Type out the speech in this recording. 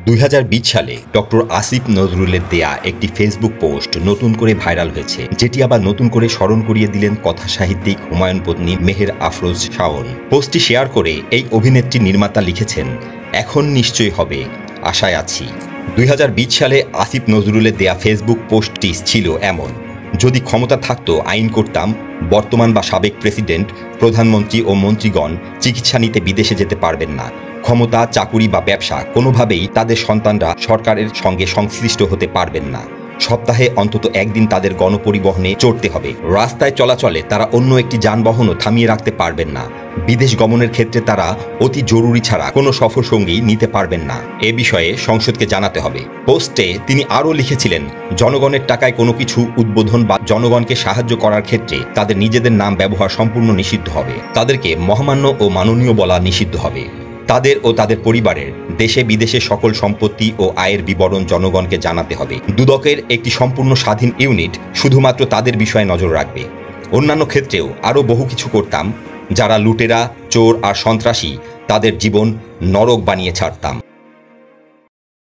2020 সালে ডক্টর আসিফ নজরুলের দেয়া একটি ফেসবুক পোস্ট নতুন করে ভাইরাল হয়েছে, যেটি আবার নতুন করে স্মরণ করিয়ে দিলেন কথা সাহিত্যিক হুমায়ুন পত্নী মেহের আফরোজ শাওন। পোস্টটি শেয়ার করে এই অভিনেত্রী নির্মাতা লিখেছেন, এখন নিশ্চয়ই হবে, আশায় আছি। 2020 সালে আসিফ নজরুলের দেয়া ফেসবুক পোস্টটি ছিল এমন: যদি ক্ষমতা থাকতো আইন করতাম, বর্তমান বা সাবেক প্রেসিডেন্ট, প্রধানমন্ত্রী ও মন্ত্রীগণ চিকিৎসা নিতে বিদেশে যেতে পারবেন না। ক্ষমতা, চাকুরি বা ব্যবসা কোনোভাবেই তাদের সন্তানরা সরকারের সঙ্গে সংশ্লিষ্ট হতে পারবেন না। সপ্তাহে অন্তত একদিন তাদের গণপরিবহনে চড়তে হবে। রাস্তায় চলাচলে তারা অন্য একটি যানবাহনও থামিয়ে রাখতে পারবেন না। বিদেশ গমনের ক্ষেত্রে তারা অতি জরুরি ছাড়া কোনো সফরসঙ্গী নিতে পারবেন না। এ বিষয়ে সংসদকে জানাতে হবে। পোস্টে তিনি আরও লিখেছিলেন, জনগণের টাকায় কোনো কিছু উদ্বোধন বা জনগণকে সাহায্য করার ক্ষেত্রে তাদের নিজেদের নাম ব্যবহার সম্পূর্ণ নিষিদ্ধ হবে। তাদেরকে মহামান্য ও মাননীয় বলা নিষিদ্ধ হবে। তাদের ও তাদের পরিবারের দেশে বিদেশে সকল সম্পত্তি ও আয়ের বিবরণ জনগণকে জানাতে হবে। দুদকের একটি সম্পূর্ণ স্বাধীন ইউনিট শুধুমাত্র তাদের বিষয়ে নজর রাখবে। অন্যান্য ক্ষেত্রেও আরও বহু কিছু করতাম। যারা লুটেরা, চোর আর সন্ত্রাসী, তাদের জীবন নরক বানিয়ে ছাড়তাম।